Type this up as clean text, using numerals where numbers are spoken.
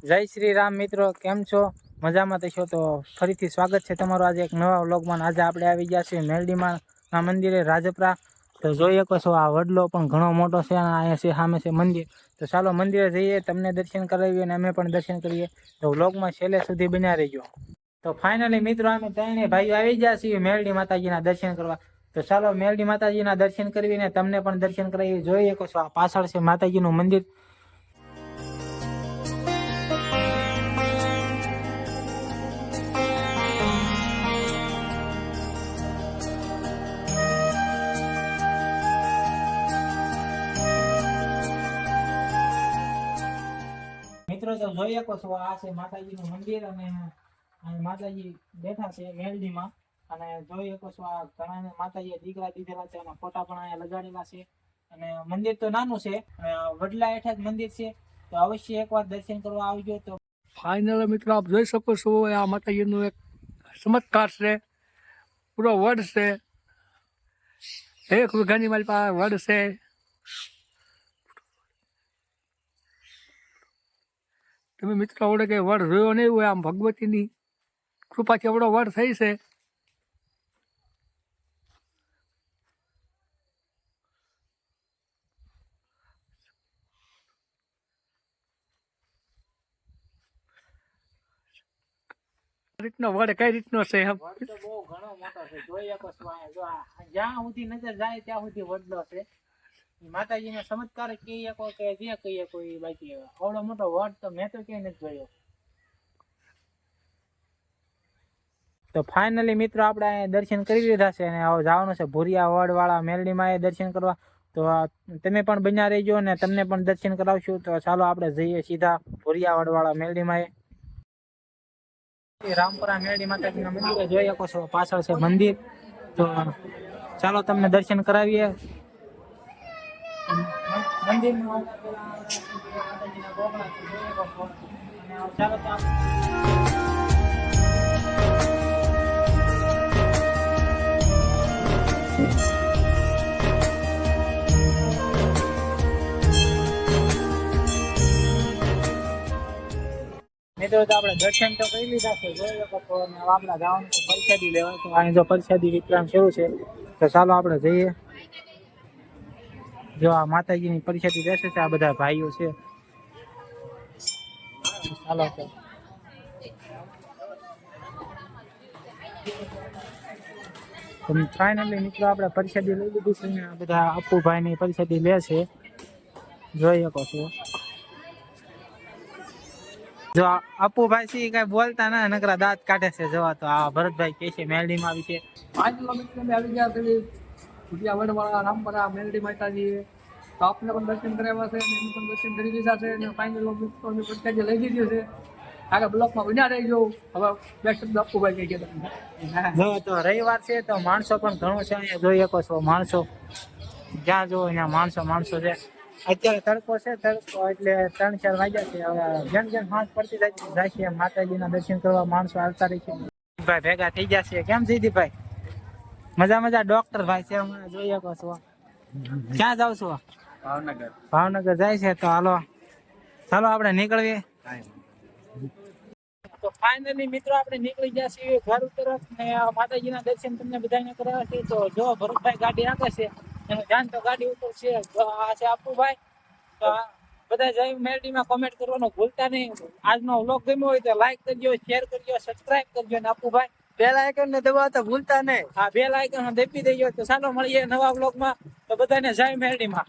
જય શ્રી રામ મિત્રો, કેમ છો? મજામાં થશો તો ફરીથી સ્વાગત છે તમારું આજે એક નવા વ્લોગમાં. આજે આપણે આવી ગયા છીએ મેલડીમાં ના મંદિરે રાજપરા. તો જોઈ શકો છો આ વડલો પણ ઘણો મોટો છે અને અહીંયા છે સામે છે મંદિર. તો ચાલો મંદિરે જઈએ, તમને દર્શન કરાવીએ અને અમે પણ દર્શન કરીએ. તો વ્લોગમાં છેલ્લે સુધી બન્યા રહેજો. તો ફાઇનલી મિત્રો અમે ત્રણેય ભાઈઓ આવી ગયા છીએ મેલડી માતાજીના દર્શન કરવા. તો ચાલો મેલડી માતાજીના દર્શન કરીને તમને પણ દર્શન કરાવી. જોઈ શકો છો આ પાછળ છે માતાજીનું મંદિર. મિત્રો તો જોઈ શકો છો આ છે માતાજીનું મંદિર અને માતાજી બેઠા છે મેલડીમાં. અને જોઈ શકો છો આ ઘણા માતાજીએ દીકરા દીધેલા છે અને ફોટા પણ અહીંયા લગાડેલા છે. અને મંદિર તો નાનું છે, વડલા હેઠળ જ મંદિર છે. તો અવશ્ય એકવાર દર્શન કરવા આવજો. તો ફાઇનલ મિત્રો આપ જોઈ શકો છો આ માતાજીનું એક ચમત્કાર છે. પૂરો વડ છે, 1 વીઘાની મારી પાસે વડ છે. તમે મિત્રો આવડે કે વડ જોયો નહીં હોય, આમ ભગવતીની કૃપાથી આવડો વડ થઈ છે. રીતનો વડ કઈ રીતનો છે? વડ તો બહુ ઘણો મોટો છે. જોઈ શકો છો અહીંયા જો જ્યાં સુધી નજર જાય ત્યાં સુધી વડલો છે. માતાજીનો ચમત્કાર કહીએ કો કે જે કહીએ કોઈ બાકી આવડો મોટો વડ તો મેં તો ક્યાંય નથી જોયો. તો ફાઇનલી મિત્રો આપણે અહીંયા દર્શન કરી લીધા છે અને હવે જવાનું છે ભુરિયા વડવાળા મેલડીમાં એ દર્શન કરવા. તો તમે પણ બન્યા રહેજો અને તમને પણ દર્શન કરાવશું. તો ચાલો આપણે જઈએ સીધા ભુરિયા વડવાળા મેલડીમાં. રામપુરા મેલડી માતાજીના મંદિરે જોઈ શકો છો પાછળ છે મંદિર. તો ચાલો તમને દર્શન કરાવીએ મંદિરમાં. ચાલો તો મિત્રો તો આપણે દર્શન તો કરી લીધા છે. જોઈ શકો છો અને આપણે જવાનું છે પરસાદી લેવા. તો અહીં જો પરસાદી વિતરણ શરૂ છે. તો ચાલો આપણે જઈએ. જો આ માતાજીની પરસાદી બેસે છે, આ બધા ભાઈઓ છે. ચાલો તો ફાઇનલી મિત્રો આપણે પરસાદી લઈ લીધી છે ને આ બધા અપ્પુભાઈની પરસાદી લે છે. જોઈ શકો છો જો અપ્પુભાઈ છે કઈ બોલતા ના નકરા દાંત કાઢે છે. જોવા તો આ ભરતભાઈ કે છે મેલડીમાં આવી છે. 5 કિલોમીટર આવી ગયા છે ભુરિયા વડવાળા રામપરા મેલડી માતાજી. તો આપને પણ દર્શન કરાવ્યા છે અને એનું પણ દર્શન કરી લીધા છે. અને ફાઇનલ મિત્રોની પ્રત્યાજી લઈ લીધી છે. આગળ બ્લોકમાં બન્યા રહીજો. હવે બે શબ્દ અપ્પુભાઈ કહી ગયા. જો તો રવિવાર છે તો માણસો પણ ઘણો છે અહીંયા. જોઈ શકો છો માણસો જ્યાં જો અહીંયા માણસો છે. અત્યારે તડકો છે, તડકો એટલે 3-4 વાગ્યા છે. હવે જેમ જેમ સાંજ પડતી જાય છે માતાજીના દર્શન કરવા માણસો આવતા રહે છે. ભાઈ ભેગા થઈ ગયા છે. કેમ જયદીપભાઈ? મજા ડોક્ટર ભાઈ છે હમણાં. જોઈ શકો છો ક્યાં જાવ છો? ભાવનગર જાય છે. તો ચાલો આપણે નીકળીએ. તો ફાઇનલી મિત્રો આપણે નીકળી ગયા છીએ ઘર તરફ ને માતાજીના દર્શન તમને બધાને કરાવ્યા છે. તો જો ભરતભાઈ ગાડી રાખે છે એનું ધ્યાન તો ગાડી ઉપર છે. આ છે અપ્પુભાઈ. તો બધા જઈ મેલડીમાં કોમેન્ટ કરવાનું ભૂલતા નહીં. આજનો વ્લોગ ગમ્યો હોય તો લાઈક કરજો, શેર કરજો, સબસ્ક્રાઇબ કરજો. ને અપ્પુભાઈ બેલ આઇકન ને દબાવતા ભૂલતા નહીં. હા, બેલ આઇકન દબાવી દેજો. તો ચાલો મળીએ નવા વ્લોગમાં. તો બધાને જય મેલડીમાં.